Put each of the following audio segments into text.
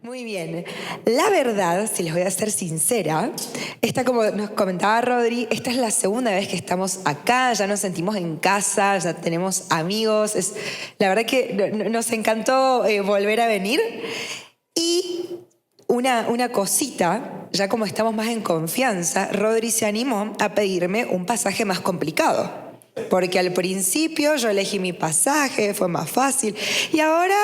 Muy bien. La verdad, si les voy a ser sincera, esta, como nos comentaba Rodri, esta es la segunda vez que estamos acá, ya nos sentimos en casa, ya tenemos amigos. La verdad que nos encantó volver a venir. Y una cosita, ya como estamos más en confianza, Rodri se animó a pedirme un pasaje más complicado. Porque al principio yo elegí mi pasaje, fue más fácil. Y ahora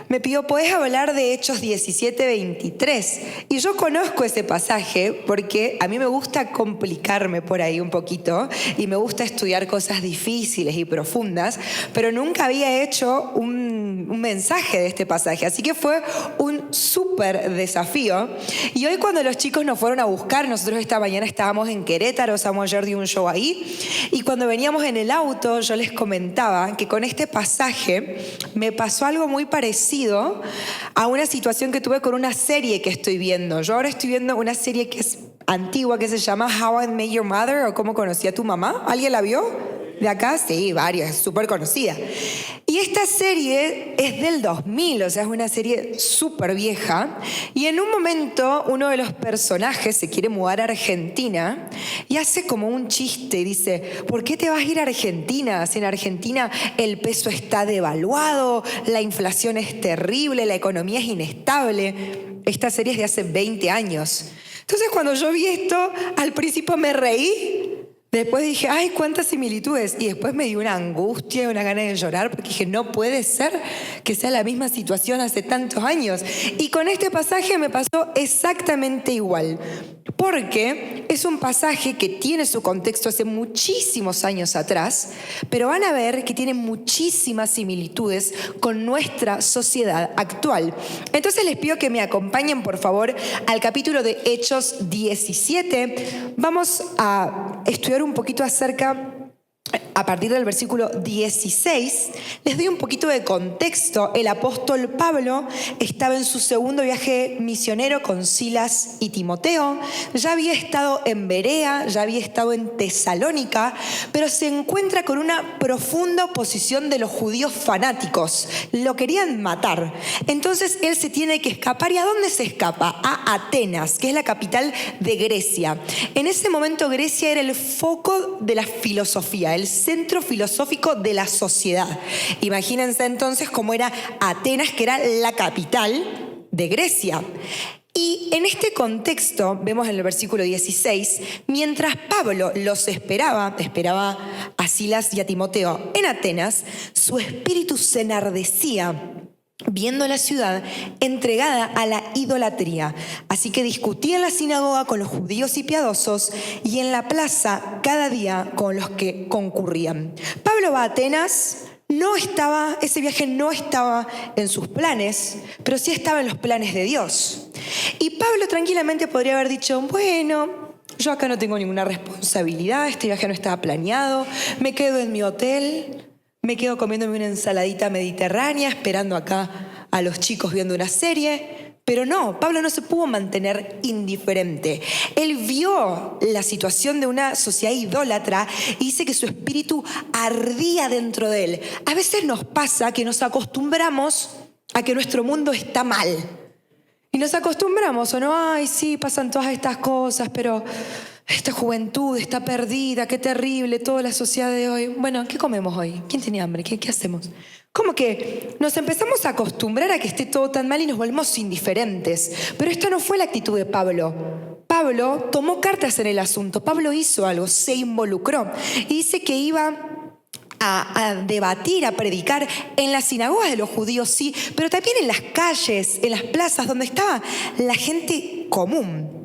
me pidió, ¿podés hablar de Hechos 17:23? Y yo conozco ese pasaje porque a mí me gusta complicarme por ahí un poquito y me gusta estudiar cosas difíciles y profundas, pero nunca había hecho un mensaje de este pasaje. Así que fue un súper desafío. Y hoy cuando los chicos nos fueron a buscar, nosotros esta mañana estábamos en Querétaro, Samuel ayer dio un show ahí, y cuando veníamos en el auto yo les comentaba que con este pasaje me pasó algo muy parecido a una situación que tuve con una serie que estoy viendo. Yo ahora estoy viendo una serie que es antigua que se llama How I Met Your Mother o Cómo conocí a tu mamá. ¿Alguien la vio? ¿De acá? Sí, varias, es súper conocida. Y esta serie es del 2000, o sea, es una serie súper vieja. Y en un momento uno de los personajes se quiere mudar a Argentina y hace como un chiste y dice, ¿por qué te vas a ir a Argentina? Si en Argentina el peso está devaluado, la inflación es terrible, la economía es inestable. Esta serie es de hace 20 años. Entonces cuando yo vi esto, al principio me reí. Después dije, ay, cuántas similitudes. Y después me dio una angustia, una gana de llorar, porque dije, no puede ser que sea la misma situación hace tantos años. Y con este pasaje me pasó exactamente igual. Porque es un pasaje que tiene su contexto hace muchísimos años atrás, pero van a ver que tiene muchísimas similitudes con nuestra sociedad actual. Entonces les pido que me acompañen, por favor, al capítulo de Hechos 17. Vamos a estudiar un poquito acerca, a partir del versículo 16, les doy un poquito de contexto. El apóstol Pablo estaba en su segundo viaje misionero con Silas y Timoteo. Ya había estado en Berea, ya había estado en Tesalónica, pero se encuentra con una profunda oposición de los judíos fanáticos. Lo querían matar. Entonces él se tiene que escapar. ¿Y a dónde se escapa? A Atenas, que es la capital de Grecia. En ese momento Grecia era el foco de la filosofía, el centro filosófico de la sociedad. Imagínense entonces cómo era Atenas, que era la capital de Grecia. Y en este contexto, vemos en el versículo 16, mientras Pablo los esperaba a Silas y a Timoteo en Atenas, su espíritu se enardecía viendo la ciudad entregada a la idolatría. Así que discutía en la sinagoga con los judíos y piadosos y en la plaza cada día con los que concurrían. Pablo va a Atenas. Ese viaje no estaba en sus planes, pero sí estaba en los planes de Dios. Y Pablo tranquilamente podría haber dicho, bueno, yo acá no tengo ninguna responsabilidad, este viaje no estaba planeado, me quedo en mi hotel, me quedo comiéndome una ensaladita mediterránea, esperando acá a los chicos viendo una serie. Pero no, Pablo no se pudo mantener indiferente. Él vio la situación de una sociedad idólatra y dice que su espíritu ardía dentro de él. A veces nos pasa que nos acostumbramos a que nuestro mundo está mal. Y nos acostumbramos, ¿o no? Ay, sí, pasan todas estas cosas, pero esta juventud está perdida, qué terrible, toda la sociedad de hoy. Bueno, ¿qué comemos hoy? ¿Quién tiene hambre? ¿Qué hacemos? Como que nos empezamos a acostumbrar a que esté todo tan mal y nos volvemos indiferentes. Pero esta no fue la actitud de Pablo. Pablo tomó cartas en el asunto. Pablo hizo algo, se involucró. Y dice que iba a debatir, a predicar en las sinagogas de los judíos, sí, pero también en las calles, en las plazas, donde estaba la gente común.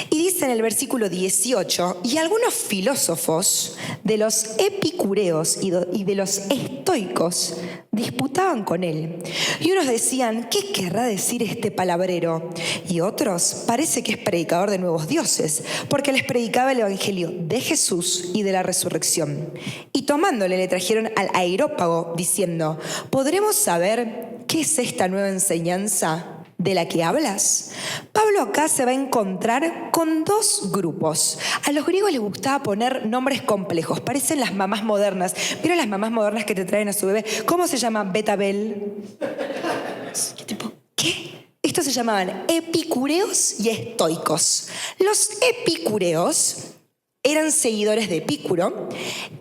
Y dice en el versículo 18, y algunos filósofos de los epicureos y de los estoicos disputaban con él. Y unos decían, ¿qué querrá decir este palabrero? Y otros, parece que es predicador de nuevos dioses, porque les predicaba el evangelio de Jesús y de la resurrección. Y tomándole le trajeron al Areópago diciendo, ¿podremos saber qué es esta nueva enseñanza de la que hablas? Pablo acá se va a encontrar con dos grupos. A los griegos les gustaba poner nombres complejos, parecen las mamás modernas. Mira las mamás modernas que te traen a su bebé. ¿Cómo se llama? Betabel. ¿Qué tipo? ¿Qué? Estos se llamaban epicureos y estoicos. Los epicureos eran seguidores de Epicuro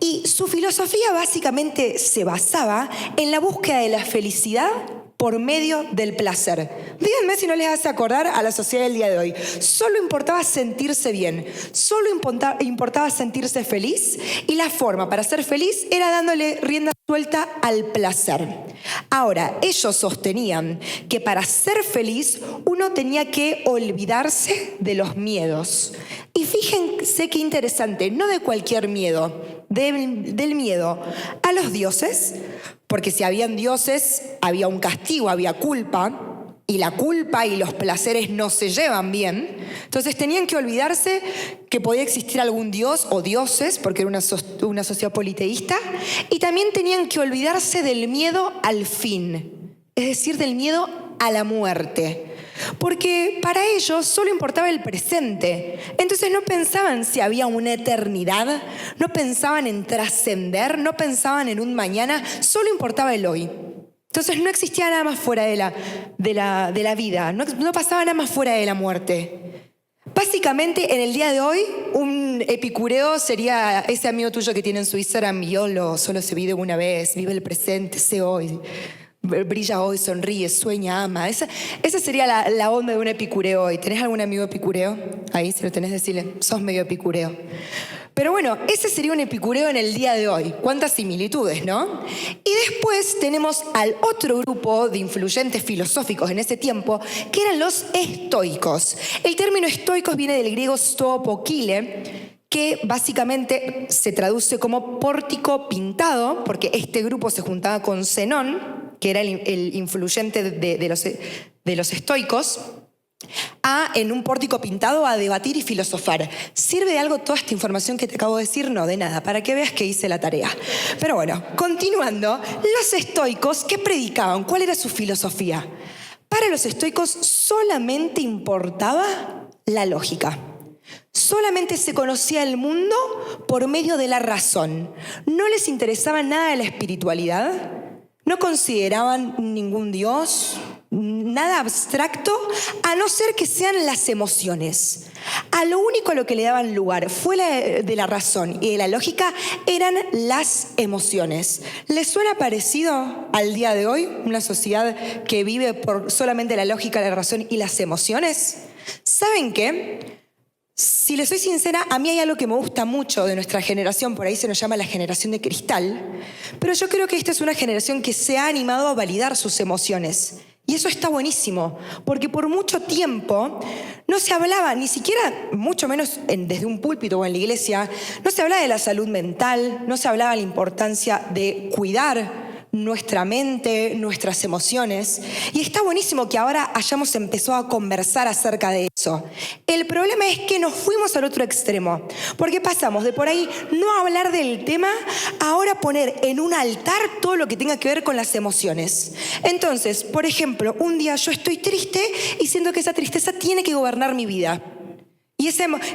y su filosofía básicamente se basaba en la búsqueda de la felicidad por medio del placer. Díganme si no les hace acordar a la sociedad del día de hoy. Solo importaba sentirse bien, solo importaba sentirse feliz, y la forma para ser feliz era dándole rienda suelta al placer. Ahora, ellos sostenían que para ser feliz uno tenía que olvidarse de los miedos. Y fíjense qué interesante, no de cualquier miedo, del miedo a los dioses, porque si habían dioses había un castigo, había culpa, y la culpa y los placeres no se llevan bien. Entonces tenían que olvidarse que podía existir algún dios o dioses, porque era una sociedad politeísta, y también tenían que olvidarse del miedo al fin, es decir, del miedo a la muerte. Porque para ellos solo importaba el presente. Entonces no pensaban si había una eternidad, no pensaban en trascender, no pensaban en un mañana, solo importaba el hoy. Entonces no existía nada más fuera de la vida, no pasaba nada más fuera de la muerte. Básicamente, en el día de hoy, un epicureo sería ese amigo tuyo que tiene en su Instagram: YOLO, solo se vive una vez, vive el presente, sé hoy. Brilla hoy, sonríe, sueña, ama. Esa sería la onda de un epicureo hoy. ¿Tenés algún amigo epicureo? Ahí, si lo tenés, decirle, sos medio epicureo. Pero bueno, ese sería un epicureo en el día de hoy. Cuántas similitudes, ¿no? Y después tenemos al otro grupo de influyentes filosóficos en ese tiempo, que eran los estoicos. El término estoicos viene del griego stopokyle, que básicamente se traduce como pórtico pintado, porque este grupo se juntaba con Zenón, que era el influyente de los estoicos, en un pórtico pintado a debatir y filosofar. ¿Sirve de algo toda esta información que te acabo de decir? No, de nada, para que veas que hice la tarea. Pero bueno, continuando, los estoicos, ¿qué predicaban? ¿Cuál era su filosofía? Para los estoicos solamente importaba la lógica. Solamente se conocía el mundo por medio de la razón. No les interesaba nada de la espiritualidad. No consideraban ningún dios, nada abstracto, a no ser que sean las emociones. A lo único a lo que le daban lugar fuera de la razón y de la lógica eran las emociones. ¿Les suena parecido al día de hoy una sociedad que vive por solamente la lógica, la razón y las emociones? ¿Saben qué? Si les soy sincera, a mí hay algo que me gusta mucho de nuestra generación, por ahí se nos llama la generación de cristal, pero yo creo que esta es una generación que se ha animado a validar sus emociones. Y eso está buenísimo, porque por mucho tiempo no se hablaba, ni siquiera, mucho menos desde un púlpito o en la iglesia, no se hablaba de la salud mental, no se hablaba de la importancia de cuidar nuestra mente, nuestras emociones. Y está buenísimo que ahora hayamos empezado a conversar acerca de eso. El problema es que nos fuimos al otro extremo, porque pasamos de por ahí no hablar del tema a ahora poner en un altar todo lo que tenga que ver con las emociones. Entonces, por ejemplo, un día yo estoy triste y siento que esa tristeza tiene que gobernar mi vida. Y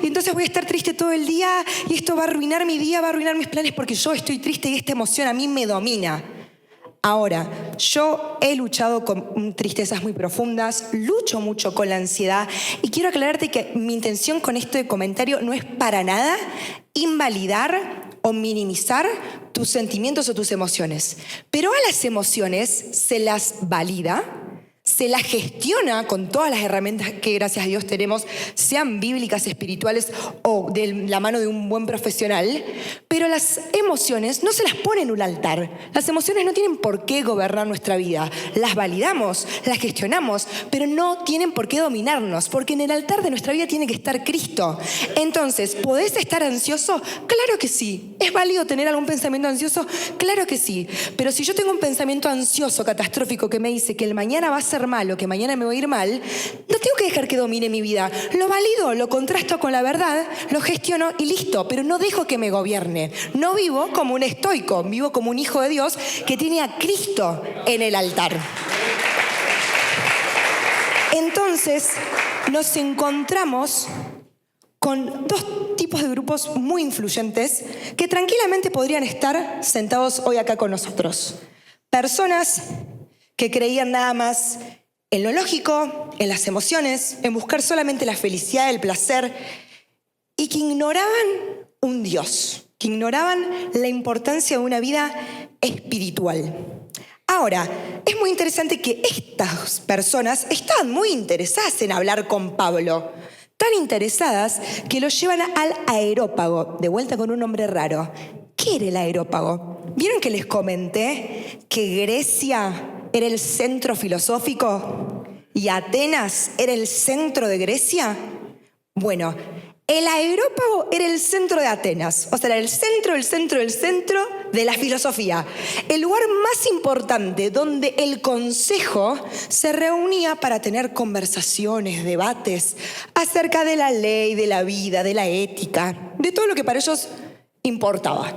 entonces voy a estar triste todo el día y esto va a arruinar mi día, va a arruinar mis planes porque yo estoy triste y esta emoción a mí me domina. Ahora, yo he luchado con tristezas muy profundas, lucho mucho con la ansiedad y quiero aclararte que mi intención con este comentario no es para nada invalidar o minimizar tus sentimientos o tus emociones. Pero a las emociones se las valida, se las gestiona con todas las herramientas que gracias a Dios tenemos, sean bíblicas, espirituales o de la mano de un buen profesional, pero las emociones no se las pone en un altar. Las emociones no tienen por qué gobernar nuestra vida. Las validamos, las gestionamos, pero no tienen por qué dominarnos, porque en el altar de nuestra vida tiene que estar Cristo. Entonces, ¿podés estar ansioso? Claro que sí. ¿Es válido tener algún pensamiento ansioso? Claro que sí. Pero si yo tengo un pensamiento ansioso, catastrófico, que me dice que el mañana va a ser malo, que mañana me va a ir mal, no tengo que dejar que domine mi vida. Lo valido, lo contrasto con la verdad, lo gestiono y listo, pero no dejo que me gobierne. No vivo como un estoico, vivo como un hijo de Dios que tiene a Cristo en el altar. Entonces, nos encontramos con dos tipos de grupos muy influyentes que tranquilamente podrían estar sentados hoy acá con nosotros. Personas que creían nada más en lo lógico, en las emociones, en buscar solamente la felicidad, el placer, y que ignoraban un Dios, que ignoraban la importancia de una vida espiritual. Ahora, es muy interesante que estas personas estaban muy interesadas en hablar con Pablo, tan interesadas que lo llevan al Areópago, de vuelta con un nombre raro. ¿Qué era el Areópago? ¿Vieron que les comenté que Grecia era el centro filosófico y Atenas era el centro de Grecia? Bueno, el Areópago era el centro de Atenas, o sea, era el centro de la filosofía. El lugar más importante donde el consejo se reunía para tener conversaciones, debates acerca de la ley, de la vida, de la ética, de todo lo que para ellos importaba.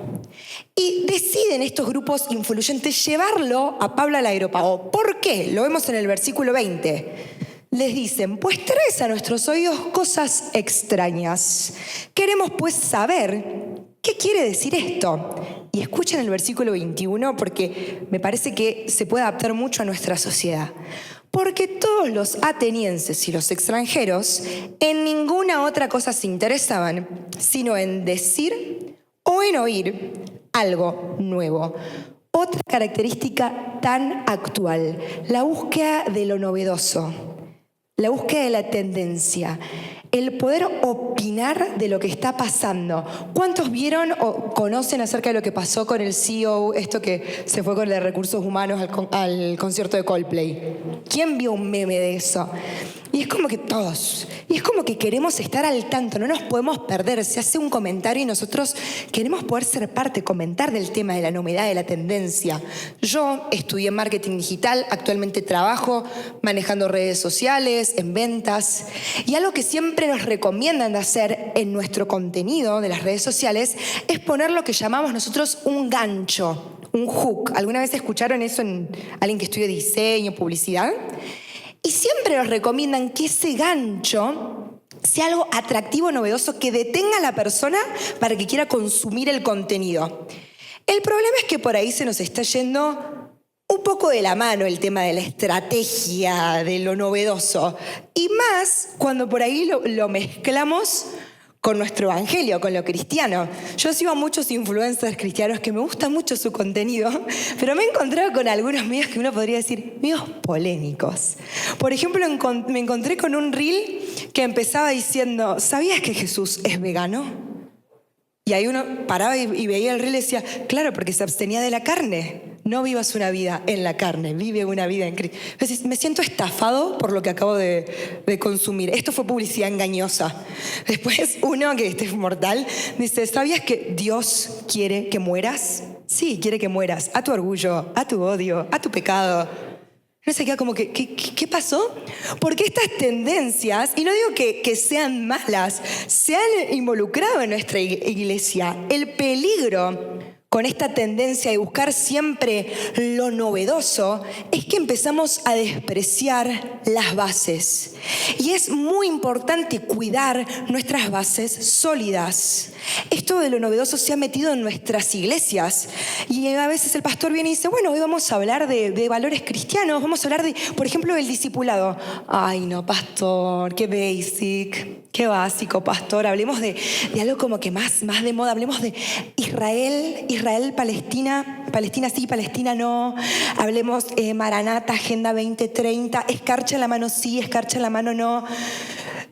Y deciden estos grupos influyentes llevarlo a Pablo al Areópago. ¿Por qué? Lo vemos en el versículo 20. Les dicen, pues traes a nuestros oídos cosas extrañas. Queremos pues saber qué quiere decir esto. Y escuchen el versículo 21 porque me parece que se puede adaptar mucho a nuestra sociedad. Porque todos los atenienses y los extranjeros en ninguna otra cosa se interesaban, sino en decir o en oír algo nuevo. Otra característica tan actual, la búsqueda de lo novedoso. La búsqueda de la tendencia, el poder opinar de lo que está pasando. ¿Cuántos vieron o conocen acerca de lo que pasó con el CEO, esto que se fue con el de recursos humanos al concierto de Coldplay? ¿Quién vio un meme de eso? Y es como que todos. Y es como que queremos estar al tanto, no nos podemos perder. Se hace un comentario y nosotros queremos poder ser parte, comentar del tema de la novedad, de la tendencia. Yo estudié marketing digital, actualmente trabajo manejando redes sociales, en ventas. Y algo que siempre nos recomiendan de hacer en nuestro contenido de las redes sociales es poner lo que llamamos nosotros un gancho, un hook. ¿Alguna vez escucharon eso en alguien que estudia diseño, publicidad? Y siempre nos recomiendan que ese gancho sea algo atractivo, novedoso, que detenga a la persona para que quiera consumir el contenido. El problema es que por ahí se nos está yendo un poco de la mano el tema de la estrategia, de lo novedoso. Y más cuando por ahí lo mezclamos con nuestro evangelio, con lo cristiano. Yo sigo a muchos influencers cristianos que me gusta mucho su contenido, pero me he encontrado con algunos medios que uno podría decir medios polémicos. Por ejemplo, me encontré con un reel que empezaba diciendo, ¿sabías que Jesús es vegano? Y ahí uno paraba y veía el reel y decía, claro, porque se abstenía de la carne. No vivas una vida en la carne, vive una vida en Cristo. Me siento estafado por lo que acabo de consumir. Esto fue publicidad engañosa. Después uno que es mortal dice, ¿sabías que Dios quiere que mueras? Sí, quiere que mueras. A tu orgullo, a tu odio, a tu pecado. No se queda como que, ¿qué pasó? Porque estas tendencias, y no digo que sean malas, se han involucrado en nuestra iglesia. El peligro con esta tendencia de buscar siempre lo novedoso es que empezamos a despreciar las bases. Y es muy importante cuidar nuestras bases sólidas. Esto de lo novedoso se ha metido en nuestras iglesias. Y a veces el pastor viene y dice, bueno, hoy vamos a hablar de valores cristianos, vamos a hablar de, por ejemplo, del discipulado. Ay, no, pastor, qué basic, qué básico, pastor. Hablemos de algo como que más de moda. Hablemos de Israel, Palestina sí, Palestina no. Hablemos Maranata, Agenda 2030, escarcha la mano sí, escarcha la mano no.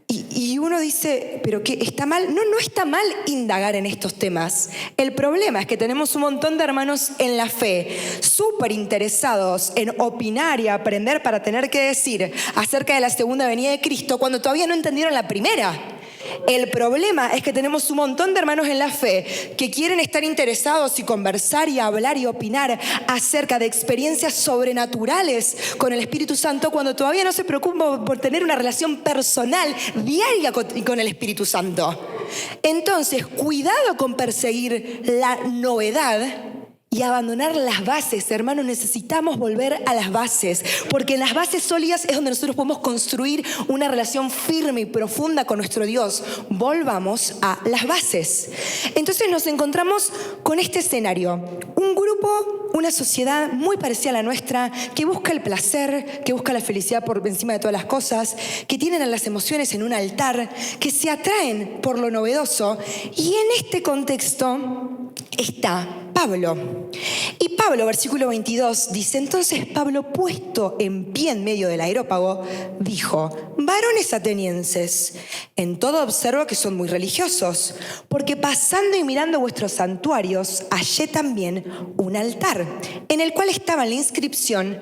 Y uno dice, ¿pero qué? ¿Está mal? No está mal indagar en estos temas. El problema es que tenemos un montón de hermanos en la fe, súper interesados en opinar y aprender para tener que decir acerca de la segunda venida de Cristo cuando todavía no entendieron la primera. El problema es que tenemos un montón de hermanos en la fe que quieren estar interesados y conversar y hablar y opinar acerca de experiencias sobrenaturales con el Espíritu Santo cuando todavía no se preocupan por tener una relación personal diaria con el Espíritu Santo. Entonces, cuidado con perseguir la novedad y abandonar las bases. Hermanos, necesitamos volver a las bases, porque en las bases sólidas es donde nosotros podemos construir una relación firme y profunda con nuestro Dios. Volvamos a las bases. Entonces nos encontramos con este escenario. Un grupo, una sociedad muy parecida a la nuestra, que busca el placer, que busca la felicidad por encima de todas las cosas, que tienen a las emociones en un altar, que se atraen por lo novedoso. Y en este contexto está Pablo. Y Pablo, versículo 22, dice: entonces Pablo, puesto en pie en medio del areópago, dijo: varones atenienses, en todo observo que son muy religiosos, porque pasando y mirando vuestros santuarios, hallé también un altar, en el cual estaba la inscripción: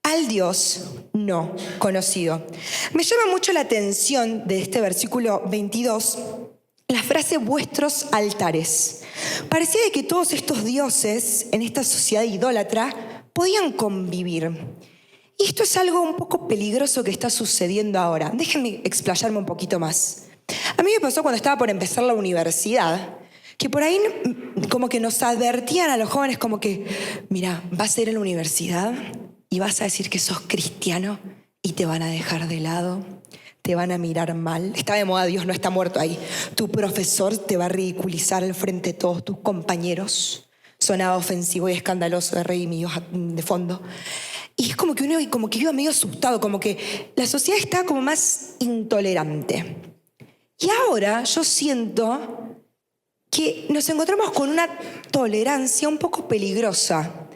al Dios no conocido. Me llama mucho la atención de este versículo 22 la frase vuestros altares. Parecía de que todos estos dioses en esta sociedad idólatra podían convivir. Y esto es algo un poco peligroso que está sucediendo ahora. Déjenme explayarme un poquito más. A mí me pasó cuando estaba por empezar la universidad, que por ahí como que nos advertían a los jóvenes como que, mira, vas a ir a la universidad y vas a decir que sos cristiano y te van a dejar de lado. Te van a mirar mal. Está de moda, Dios no está muerto ahí. Tu profesor te va a ridiculizar al frente de todos tus compañeros. Sonaba ofensivo y escandaloso de rey mío de fondo. Y es como que uno como que iba medio asustado, como que la sociedad está como más intolerante. Y ahora yo siento que nos encontramos con una tolerancia un poco peligrosa,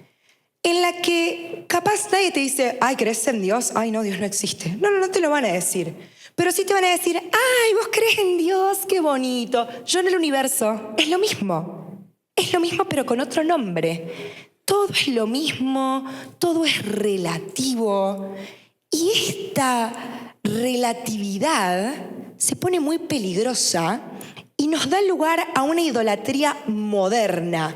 en la que capaz nadie te dice: ay, ¿crees en Dios? Ay, no, Dios no existe. No te lo van a decir. Pero sí te van a decir: ay, vos crees en Dios, qué bonito. Yo en el universo. Es lo mismo. Es lo mismo, pero con otro nombre. Todo es lo mismo, todo es relativo. Y esta relatividad se pone muy peligrosa y nos da lugar a una idolatría moderna.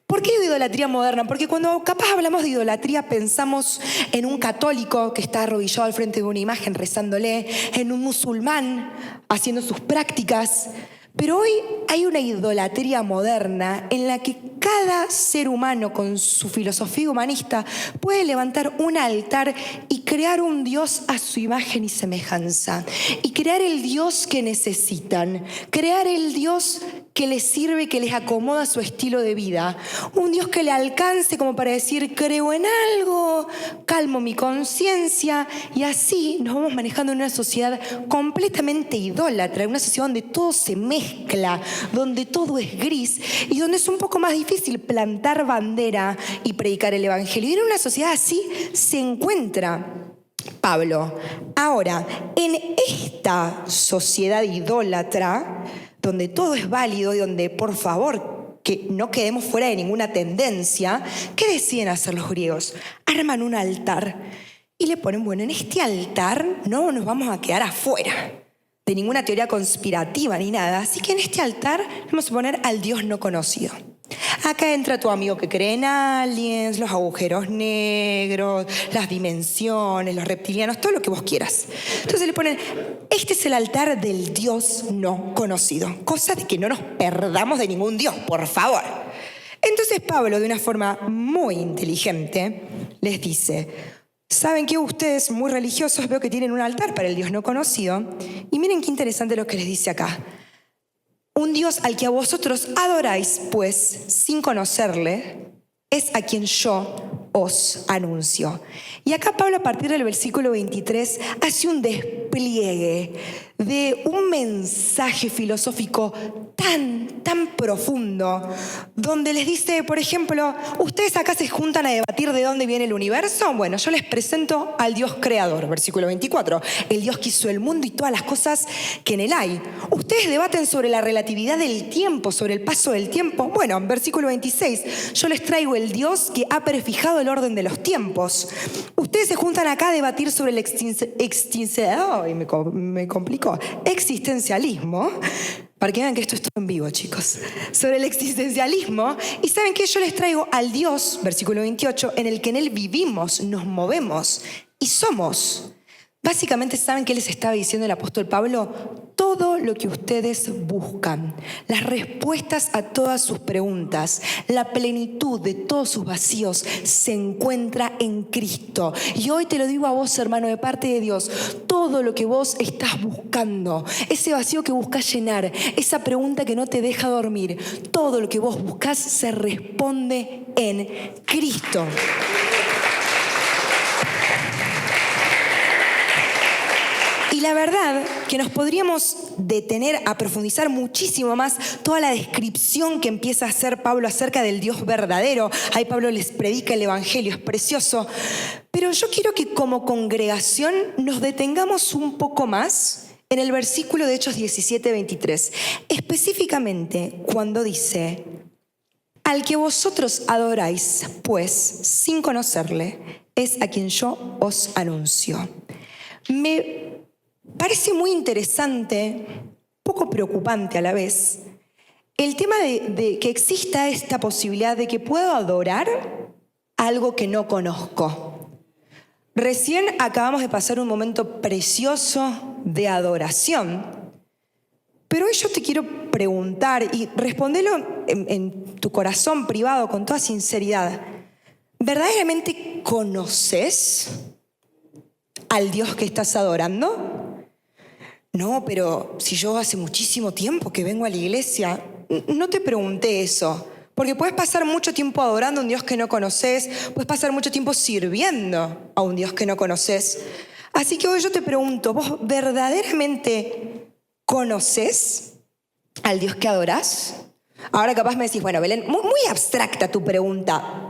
¿Por qué idolatría moderna? Porque cuando capaz hablamos de idolatría pensamos en un católico que está arrodillado al frente de una imagen rezándole, en un musulmán haciendo sus prácticas. Pero hoy hay una idolatría moderna en la que cada ser humano con su filosofía humanista puede levantar un altar y crear un Dios a su imagen y semejanza. Y crear el Dios que necesitan. Crear el Dios que les sirve, que les acomoda su estilo de vida. Un Dios que le alcance como para decir: creo en algo, calmo mi conciencia. Y así nos vamos manejando en una sociedad completamente idólatra, en una sociedad donde todo se mezcla, donde todo es gris y donde es un poco más difícil plantar bandera y predicar el evangelio. Y en una sociedad así se encuentra Pablo. Ahora, en esta sociedad idólatra, donde todo es válido y donde, por favor, que no quedemos fuera de ninguna tendencia, ¿qué deciden hacer los griegos? Arman un altar y le ponen: bueno, en este altar no nos vamos a quedar afuera de ninguna teoría conspirativa ni nada, así que en este altar vamos a poner al Dios no conocido. Acá entra tu amigo que cree en aliens, los agujeros negros, las dimensiones, los reptilianos, todo lo que vos quieras. Entonces le ponen: este es el altar del Dios no conocido. Cosa de que no nos perdamos de ningún Dios, por favor. Entonces Pablo, de una forma muy inteligente, les dice: ¿saben qué? Ustedes, muy religiosos, veo que tienen un altar para el Dios no conocido. Y miren qué interesante lo que les dice acá. Un Dios al que a vosotros adoráis, pues, sin conocerle, es a quien yo os anuncio. Y acá Pablo, a partir del versículo 23, hace un despliegue de un mensaje filosófico tan profundo, donde les dice, por ejemplo: ¿ustedes acá se juntan a debatir de dónde viene el universo? Bueno, yo les presento al Dios creador, versículo 24, el Dios que hizo el mundo y todas las cosas que en él hay. ¿Ustedes debaten sobre la relatividad del tiempo, sobre el paso del tiempo? Bueno, versículo 26, yo les traigo el Dios que ha prefijado el orden de los tiempos. Ustedes se juntan acá a debatir sobre el existencialismo, para que vean que esto es todo en vivo, chicos, sobre el existencialismo. Y ¿saben qué? Yo les traigo al Dios, versículo 28, en el que en él vivimos, nos movemos y somos. Básicamente, ¿saben qué les estaba diciendo el apóstol Pablo? Todo lo que ustedes buscan, las respuestas a todas sus preguntas, la plenitud de todos sus vacíos se encuentra en Cristo. Y hoy te lo digo a vos, hermano, de parte de Dios, todo lo que vos estás buscando, ese vacío que buscas llenar, esa pregunta que no te deja dormir, todo lo que vos buscas se responde en Cristo. Y la verdad que nos podríamos detener a profundizar muchísimo más toda la descripción que empieza a hacer Pablo acerca del Dios verdadero. Ahí Pablo les predica el Evangelio, es precioso. Pero yo quiero que como congregación nos detengamos un poco más en el versículo de Hechos 17:23. Específicamente cuando dice: al que vosotros adoráis, pues, sin conocerle, es a quien yo os anuncio. Me parece muy interesante, poco preocupante a la vez, el tema de que exista esta posibilidad de que puedo adorar algo que no conozco. Recién acabamos de pasar un momento precioso de adoración, pero hoy yo te quiero preguntar y respondelo en tu corazón privado con toda sinceridad. ¿Verdaderamente conoces al Dios que estás adorando? No, pero si yo hace muchísimo tiempo que vengo a la iglesia. No te pregunté eso, porque puedes pasar mucho tiempo adorando a un Dios que no conoces, puedes pasar mucho tiempo sirviendo a un Dios que no conoces. Así que hoy yo te pregunto, ¿vos verdaderamente conoces al Dios que adorás? Ahora capaz me decís, bueno, Belén, muy abstracta tu pregunta.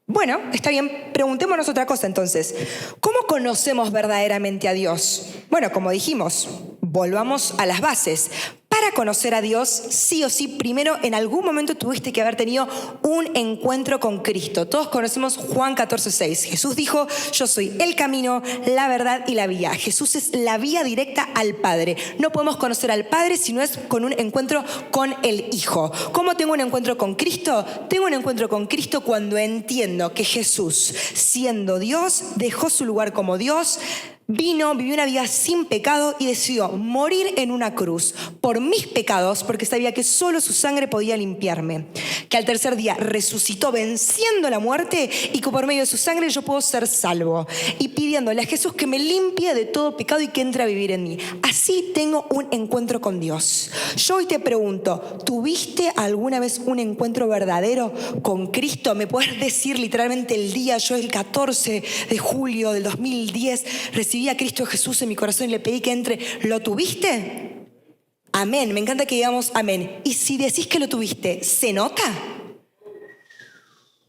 Bueno, está bien, preguntémonos otra cosa entonces. ¿Cómo conocemos verdaderamente a Dios? Bueno, como dijimos, volvamos a las bases. Para conocer a Dios, sí o sí, primero en algún momento tuviste que haber tenido un encuentro con Cristo. Todos conocemos Juan 14:6. Jesús dijo: yo soy el camino, la verdad y la vía. Jesús es la vía directa al Padre. No podemos conocer al Padre si no es con un encuentro con el Hijo. ¿Cómo tengo un encuentro con Cristo? Tengo un encuentro con Cristo cuando entiendo que Jesús, siendo Dios, dejó su lugar como Dios, vino, vivió una vida sin pecado y decidió morir en una cruz por mis pecados, porque sabía que solo su sangre podía limpiarme. Que al tercer día resucitó venciendo la muerte y que por medio de su sangre yo puedo ser salvo. Y pidiéndole a Jesús que me limpie de todo pecado y que entre a vivir en mí. Así tengo un encuentro con Dios. Yo hoy te pregunto, ¿tuviste alguna vez un encuentro verdadero con Cristo? ¿Me puedes decir literalmente el día? Yo el 14 de julio del 2010 recibí a Cristo Jesús en mi corazón y le pedí que entre. ¿Lo tuviste? Amén. Me encanta que digamos amén. Y si decís que lo tuviste, ¿se nota?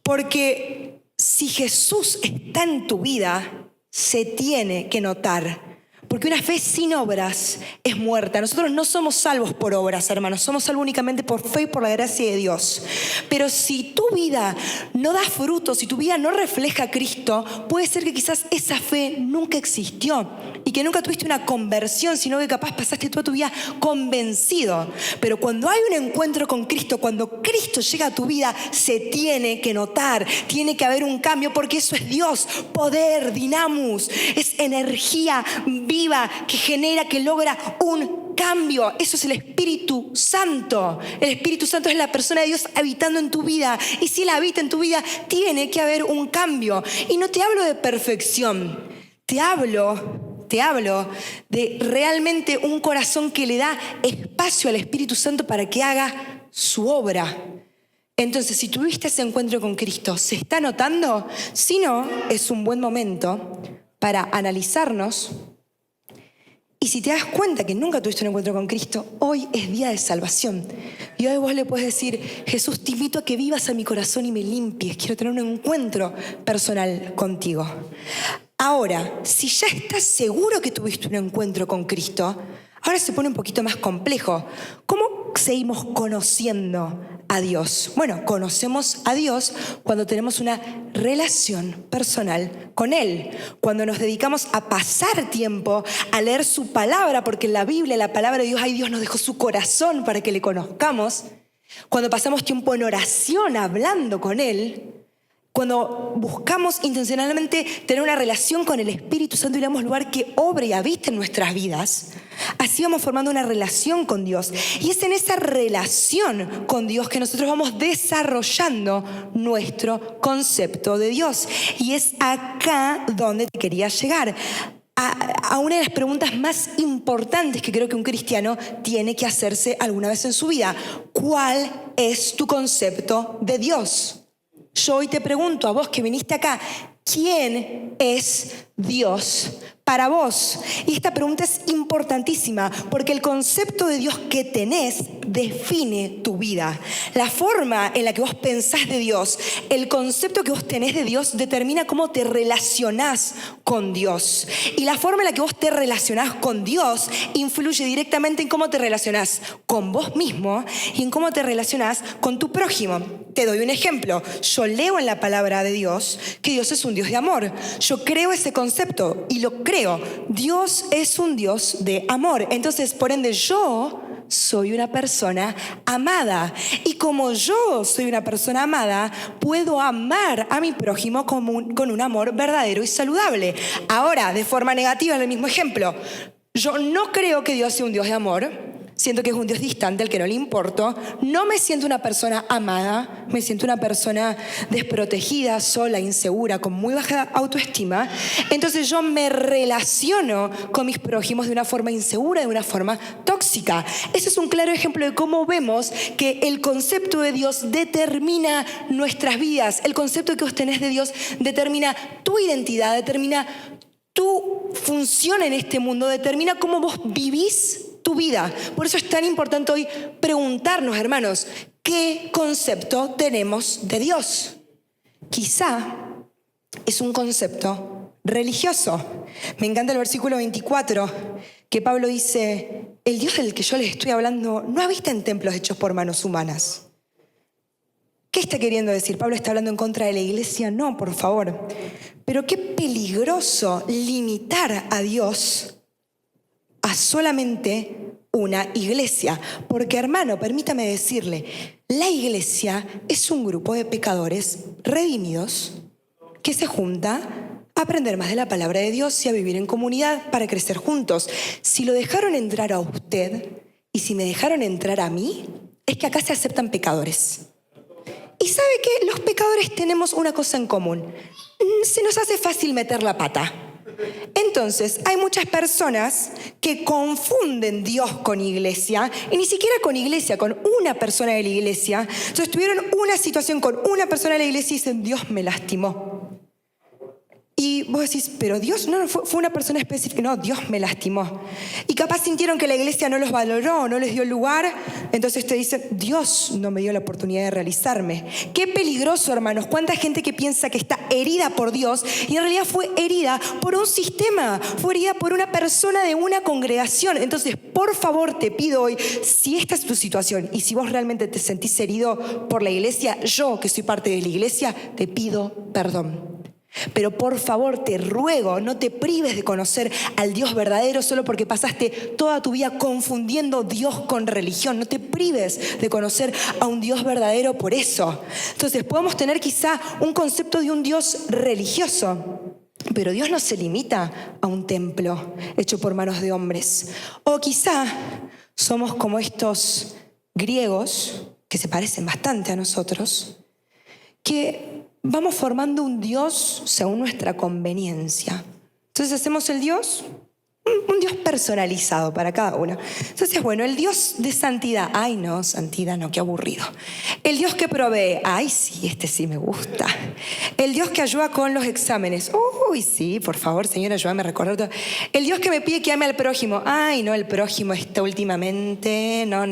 Porque si Jesús está en tu vida, se tiene que notar. Porque una fe sin obras es muerta. Nosotros no somos salvos por obras, hermanos. Somos salvos únicamente por fe y por la gracia de Dios. Pero si tu vida no da frutos, si tu vida no refleja a Cristo, puede ser que quizás esa fe nunca existió y que nunca tuviste una conversión, sino que capaz pasaste toda tu vida convencido. Pero cuando hay un encuentro con Cristo, cuando Cristo llega a tu vida, se tiene que notar, tiene que haber un cambio, porque eso es Dios, poder, dinamus, es energía viva que genera, que logra un cambio. Eso es el Espíritu Santo. El Espíritu Santo es la persona de Dios habitando en tu vida. Y si Él habita en tu vida, tiene que haber un cambio. Y no te hablo de perfección. Te hablo de realmente un corazón que le da espacio al Espíritu Santo para que haga su obra. Entonces, si tuviste ese encuentro con Cristo, ¿se está notando? Si no, es un buen momento para analizarnos. Y si te das cuenta que nunca tuviste un encuentro con Cristo, hoy es día de salvación. Y hoy vos le puedes decir: Jesús, te invito a que vivas a mi corazón y me limpies. Quiero tener un encuentro personal contigo. Ahora, si ya estás seguro que tuviste un encuentro con Cristo, ahora se pone un poquito más complejo. ¿Cómo seguimos conociendo a Dios? Bueno, conocemos a Dios cuando tenemos una relación personal con Él, cuando nos dedicamos a pasar tiempo a leer su palabra, porque en la Biblia, la palabra de Dios, ahí Dios nos dejó su corazón para que le conozcamos, cuando pasamos tiempo en oración hablando con Él. Cuando buscamos intencionalmente tener una relación con el Espíritu Santo y le damos lugar que obre y habite en nuestras vidas, así vamos formando una relación con Dios. Y es en esa relación con Dios que nosotros vamos desarrollando nuestro concepto de Dios. Y es acá donde te quería llegar. A una de las preguntas más importantes que creo que un cristiano tiene que hacerse alguna vez en su vida. ¿Cuál es tu concepto de Dios? Yo hoy te pregunto a vos que viniste acá, ¿quién es Dios para vos? Y esta pregunta es importantísima porque el concepto de Dios que tenés define tu vida. La forma en la que vos pensás de Dios, el concepto que vos tenés de Dios determina cómo te relacionás con Dios. Y la forma en la que vos te relacionás con Dios influye directamente en cómo te relacionás con vos mismo y en cómo te relacionás con tu prójimo. Te doy un ejemplo. Yo leo en la palabra de Dios que Dios es un Dios de amor. Yo creo ese concepto y lo creo. Dios es un Dios de amor. Entonces, por ende, yo soy una persona amada. Y como yo soy una persona amada, puedo amar a mi prójimo con un amor verdadero y saludable. Ahora, de forma negativa, en el mismo ejemplo, yo no creo que Dios sea un Dios de amor. Siento que es un Dios distante al que no le importo. No me siento una persona amada. Me siento una persona desprotegida, sola, insegura, con muy baja autoestima. Entonces yo me relaciono con mis prójimos de una forma insegura, de una forma tóxica. Ese es un claro ejemplo de cómo vemos que el concepto de Dios determina nuestras vidas. El concepto que vos tenés de Dios determina tu identidad, determina tu función en este mundo, determina cómo vos vivís tu vida. Por eso es tan importante hoy preguntarnos, hermanos, ¿qué concepto tenemos de Dios? Quizá es un concepto religioso. Me encanta el versículo 24, que Pablo dice, el Dios del que yo les estoy hablando no habita en templos hechos por manos humanas. ¿Qué está queriendo decir? ¿Pablo está hablando en contra de la iglesia? No, por favor. Pero qué peligroso limitar a Dios a solamente una iglesia. Porque, hermano, permítame decirle, la iglesia es un grupo de pecadores redimidos que se junta a aprender más de la palabra de Dios y a vivir en comunidad para crecer juntos. Si lo dejaron entrar a usted y si me dejaron entrar a mí, es que acá se aceptan pecadores. Y ¿sabe qué? Los pecadores tenemos una cosa en común. Se nos hace fácil meter la pata. Entonces, hay muchas personas que confunden Dios con iglesia, y ni siquiera con iglesia, con una persona de la iglesia. Entonces, tuvieron una situación con una persona de la iglesia y dicen, Dios me lastimó. Y vos decís, pero Dios, no, fue una persona específica. No, Dios me lastimó. Y capaz sintieron que la iglesia no los valoró, no les dio lugar. Entonces te dicen, Dios no me dio la oportunidad de realizarme. Qué peligroso, hermanos. Cuánta gente que piensa que está herida por Dios y en realidad fue herida por un sistema, fue herida por una persona de una congregación. Entonces, por favor, te pido hoy, si esta es tu situación y si vos realmente te sentís herido por la iglesia, yo que soy parte de la iglesia, te pido perdón. Pero por favor, te ruego, no te prives de conocer al Dios verdadero solo porque pasaste toda tu vida confundiendo Dios con religión. No te prives de conocer a un Dios verdadero por eso. Entonces, podemos tener quizá un concepto de un Dios religioso, pero Dios no se limita a un templo hecho por manos de hombres. O quizá somos como estos griegos, que se parecen bastante a nosotros, que vamos formando un Dios según nuestra conveniencia. Entonces hacemos el Dios, un Dios personalizado para cada uno. Entonces, bueno, el Dios de santidad. Ay, no, santidad no, qué aburrido. El Dios que provee. Ay, sí, este sí me gusta. El Dios que ayuda con los exámenes. Uy, sí, por favor, Señor, ayúdame a recordar todo. El Dios que me pide que ame al prójimo. Ay, no, el prójimo está últimamente. No.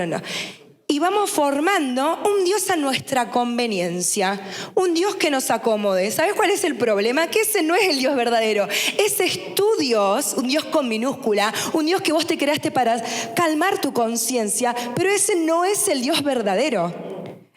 Y vamos formando un Dios a nuestra conveniencia, un Dios que nos acomode. ¿Sabes cuál es el problema? Que ese no es el Dios verdadero. Ese es tu Dios, un Dios con minúscula, un Dios que vos te creaste para calmar tu conciencia, pero ese no es el Dios verdadero.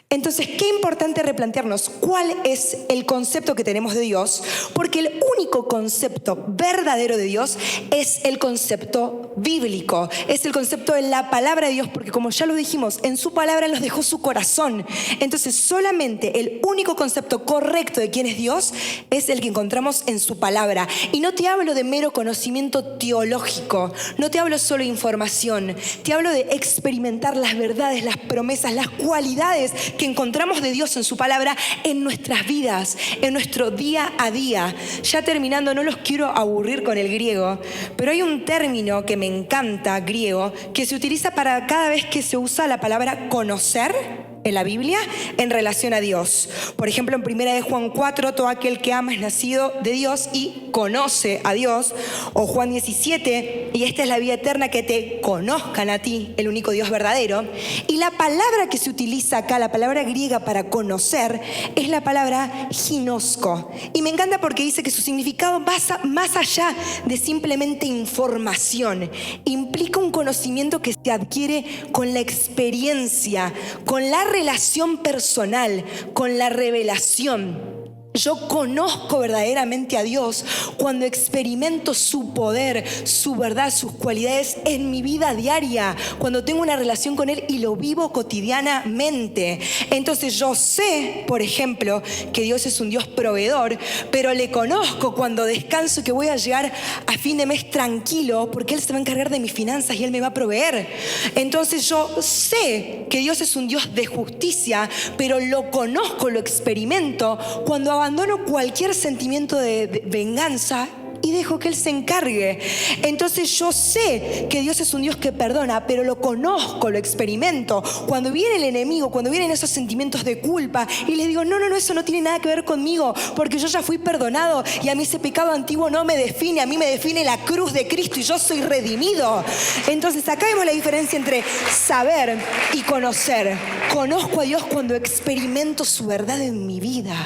Entonces, qué importante replantearnos cuál es el concepto que tenemos de Dios, porque el único concepto verdadero de Dios es el concepto bíblico, es el concepto de la palabra de Dios, porque como ya lo dijimos, en su palabra nos dejó su corazón. Entonces, solamente el único concepto correcto de quién es Dios es el que encontramos en su palabra. Y no te hablo de mero conocimiento teológico, no te hablo solo de información, te hablo de experimentar las verdades, las promesas, las cualidades que encontramos de Dios en su palabra en nuestras vidas, en nuestro día a día. Ya terminando, no los quiero aburrir con el griego, pero hay un término que me encanta, griego, que se utiliza para cada vez que se usa la palabra conocer en la Biblia en relación a Dios. Por ejemplo, en 1 Juan 4, todo aquel que ama es nacido de Dios y conoce a Dios. O Juan 17, y esta es la vida eterna, que te conozcan a ti, el único Dios verdadero. Y la palabra que se utiliza acá, la palabra griega para conocer, es la palabra ginosko. Y me encanta porque dice que su significado va más allá de simplemente información. Implica un conocimiento que se adquiere con la experiencia, con la relación personal, con la revelación. Yo conozco verdaderamente a Dios cuando experimento su poder, su verdad, sus cualidades en mi vida diaria, cuando tengo una relación con Él y lo vivo cotidianamente. Entonces yo sé, por ejemplo, que Dios es un Dios proveedor, pero le conozco cuando descanso, que voy a llegar a fin de mes tranquilo porque Él se va a encargar de mis finanzas y Él me va a proveer. Entonces yo sé que Dios es un Dios de justicia, pero lo conozco, lo experimento cuando abandono cualquier sentimiento de venganza y dejo que Él se encargue. Entonces yo sé que Dios es un Dios que perdona, pero lo conozco, lo experimento cuando viene el enemigo, cuando vienen esos sentimientos de culpa y les digo, no, eso no tiene nada que ver conmigo, porque yo ya fui perdonado y a mí ese pecado antiguo no me define, a mí me define la cruz de Cristo y yo soy redimido. Entonces acá vemos la diferencia entre saber y conocer. Conozco a Dios cuando experimento su verdad en mi vida.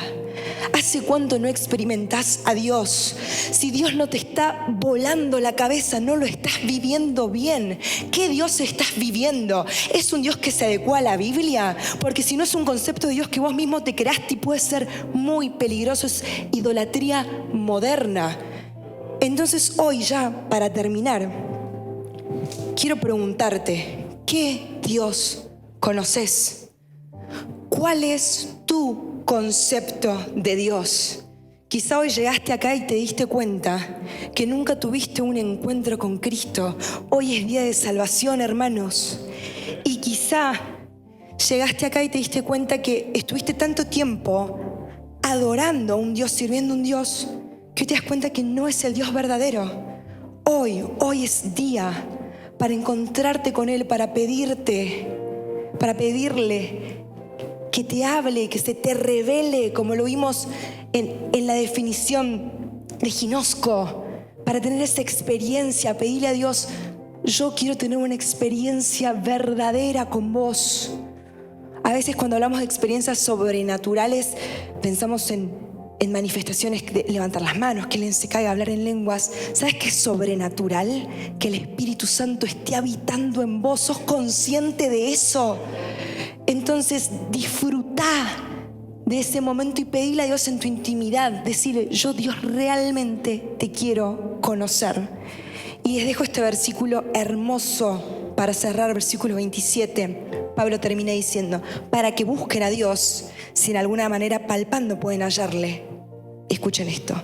¿Hace cuánto no experimentás a Dios? Si Dios no te está volando la cabeza, no lo estás viviendo bien. ¿Qué Dios estás viviendo? ¿Es un Dios que se adecua a la Biblia? Porque si no, es un concepto de Dios que vos mismo te creaste y puede ser muy peligroso. Es idolatría moderna. Entonces hoy ya, para terminar, quiero preguntarte, ¿qué Dios conoces? ¿Cuál es tu concepto de Dios? Quizá hoy llegaste acá y te diste cuenta que nunca tuviste un encuentro con Cristo. Hoy es día de salvación, hermanos. Y quizá llegaste acá y te diste cuenta que estuviste tanto tiempo adorando a un Dios, sirviendo a un Dios, que hoy te das cuenta que no es el Dios verdadero. Hoy es día para encontrarte con Él, para pedirle que te hable, que se te revele, como lo vimos en la definición de ginosko, para tener esa experiencia, pedirle a Dios, yo quiero tener una experiencia verdadera con vos. A veces cuando hablamos de experiencias sobrenaturales, pensamos en manifestaciones de levantar las manos, que alguien se caiga a hablar en lenguas. ¿Sabes qué es sobrenatural? Que el Espíritu Santo esté habitando en vos. ¿Sos consciente de eso? Entonces disfrutá de ese momento y pedile a Dios en tu intimidad. Decirle, yo Dios realmente te quiero conocer. Y les dejo este versículo hermoso para cerrar, versículo 27. Pablo termina diciendo, para que busquen a Dios, si en alguna manera palpando pueden hallarle. Escuchen esto,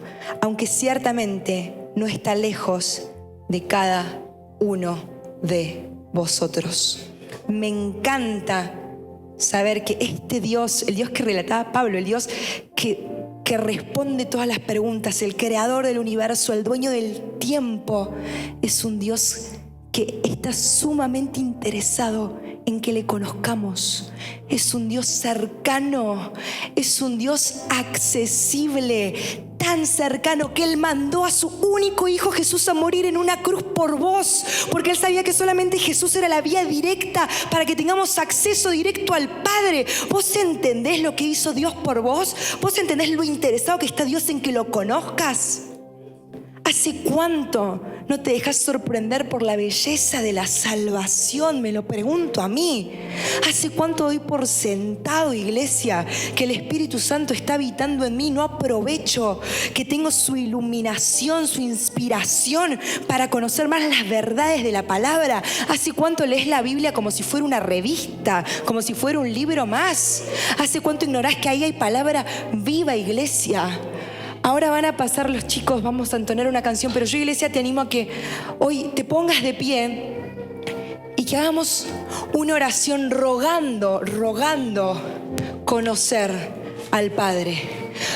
aunque ciertamente no está lejos de cada uno de vosotros. Me encanta saber que este Dios, el Dios que relataba Pablo, el Dios que responde todas las preguntas, el creador del universo, el dueño del tiempo, es un Dios que está sumamente interesado en que le conozcamos. Es un Dios cercano, es un Dios accesible, tan cercano que Él mandó a su único hijo Jesús a morir en una cruz por vos, porque Él sabía que solamente Jesús era la vía directa para que tengamos acceso directo al Padre. ¿Vos entendés lo que hizo Dios por vos? ¿Vos entendés lo interesado que está Dios en que lo conozcas? ¿Hace cuánto no te dejas sorprender por la belleza de la salvación? Me lo pregunto a mí. ¿Hace cuánto doy por sentado, iglesia, que el Espíritu Santo está habitando en mí? No aprovecho que tengo su iluminación, su inspiración para conocer más las verdades de la palabra. ¿Hace cuánto lees la Biblia como si fuera una revista, como si fuera un libro más? ¿Hace cuánto ignorás que ahí hay palabra viva, iglesia? Ahora van a pasar los chicos, vamos a entonar una canción, pero yo, iglesia, te animo a que hoy te pongas de pie y que hagamos una oración rogando conocer al Padre,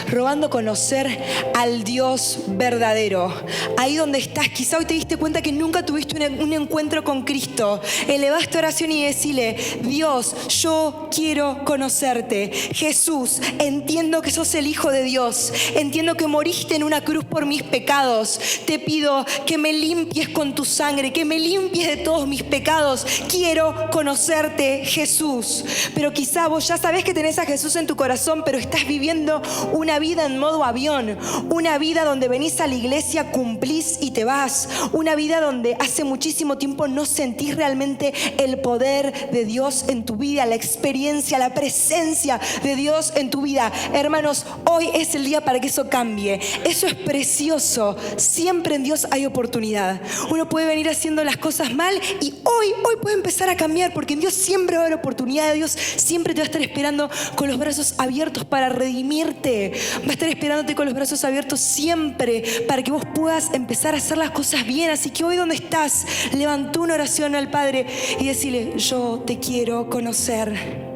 rogando conocer al Dios verdadero. Ahí donde estás, quizá hoy te diste cuenta que nunca tuviste un encuentro con Cristo. Elevá esta oración y decile: Dios, yo quiero conocerte. Jesús, entiendo que sos el Hijo de Dios. Entiendo que moriste en una cruz por mis pecados. Te pido que me limpies con tu sangre, que me limpies de todos mis pecados. Quiero conocerte, Jesús. Pero quizá vos ya sabés que tenés a Jesús en tu corazón, pero estás viviendo una vida en modo avión, una vida donde venís a la iglesia, cumplís y te vas, una vida donde hace muchísimo tiempo no sentís realmente el poder de Dios en tu vida, la experiencia, la presencia de Dios en tu vida. Hermanos, hoy es el día para que eso cambie. Eso es precioso. Siempre en Dios hay oportunidad. Uno puede venir haciendo las cosas mal y hoy puede empezar a cambiar, porque en Dios siempre va a haber oportunidad. Dios siempre te va a estar esperando con los brazos abiertos para redimirte. Va a estar esperándote con los brazos abiertos siempre para que vos puedas empezar a hacer las cosas bien. Así que hoy, donde estás, levantá una oración al Padre y decile: yo te quiero conocer.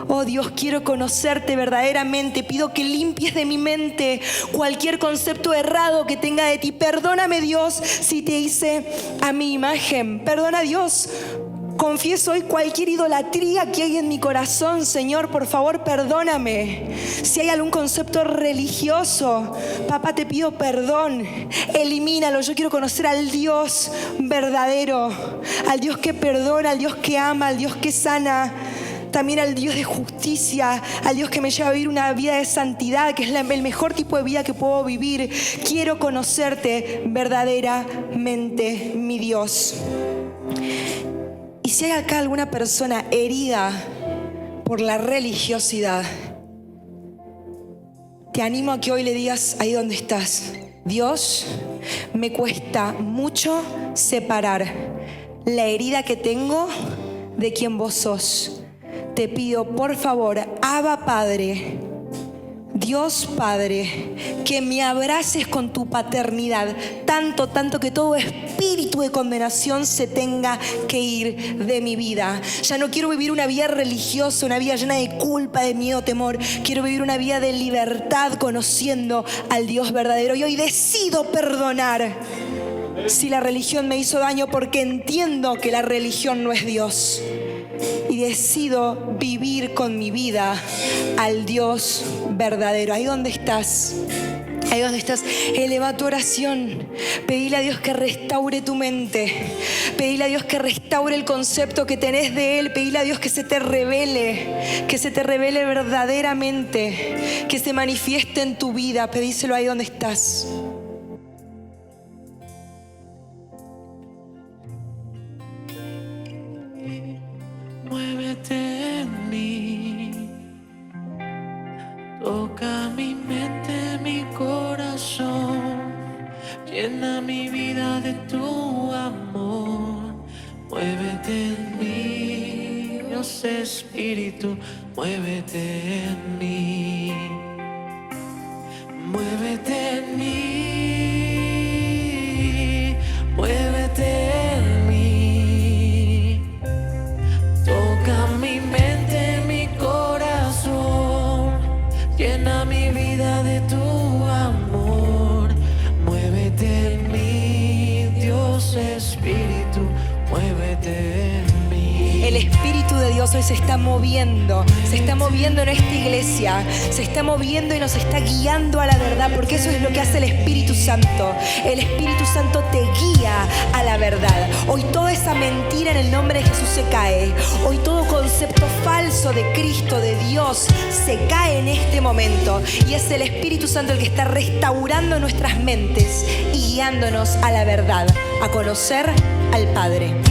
Oh Dios, quiero conocerte verdaderamente. Pido que limpies de mi mente cualquier concepto errado que tenga de ti. Perdóname, Dios, si te hice a mi imagen. Perdona, Dios. Confieso hoy cualquier idolatría que hay en mi corazón. Señor, por favor, perdóname. Si hay algún concepto religioso, papá, te pido perdón. Elimínalo. Yo quiero conocer al Dios verdadero, al Dios que perdona, al Dios que ama, al Dios que sana. También al Dios de justicia, al Dios que me lleva a vivir una vida de santidad, que es el mejor tipo de vida que puedo vivir. Quiero conocerte verdaderamente, mi Dios. Y si hay acá alguna persona herida por la religiosidad, te animo a que hoy le digas ahí donde estás: Dios, me cuesta mucho separar la herida que tengo de quien vos sos. Te pido, por favor, Abba Padre, Dios Padre, que me abraces con tu paternidad, tanto que todo espíritu de condenación se tenga que ir de mi vida. Ya no quiero vivir una vida religiosa, una vida llena de culpa, de miedo, temor. Quiero vivir una vida de libertad, conociendo al Dios verdadero. Y hoy decido perdonar si la religión me hizo daño, porque entiendo que la religión no es Dios. Y decido vivir con mi vida al Dios verdadero. Ahí donde estás, eleva tu oración. Pedile a Dios que restaure tu mente. Pedile a Dios que restaure el concepto que tenés de Él. Pedile a Dios que se te revele verdaderamente, que se manifieste en tu vida. Pedíselo ahí donde estás. Muévete en mí, toca mi mente, mi corazón, llena mi vida de tu amor. Muévete en mí, Dios Espíritu, muévete en mí, muévete en mí, muévete en mí. Toca mi mente, mi corazón, llena mi vida de tu amor. Muévete en mí, Dios Espíritu, muévete en mí. El Espíritu de Dios hoy se está moviendo en esta iglesia, se está moviendo y nos está guiando a la verdad, porque eso es lo que hace el Espíritu Santo. El Espíritu Santo te guía a la verdad. Hoy toda esa mentira en el nombre de Jesús se cae. Hoy todo concepto falso de Cristo, de Dios, se cae en este momento. Y es el Espíritu Santo el que está restaurando nuestras mentes y guiándonos a la verdad, a conocer al Padre.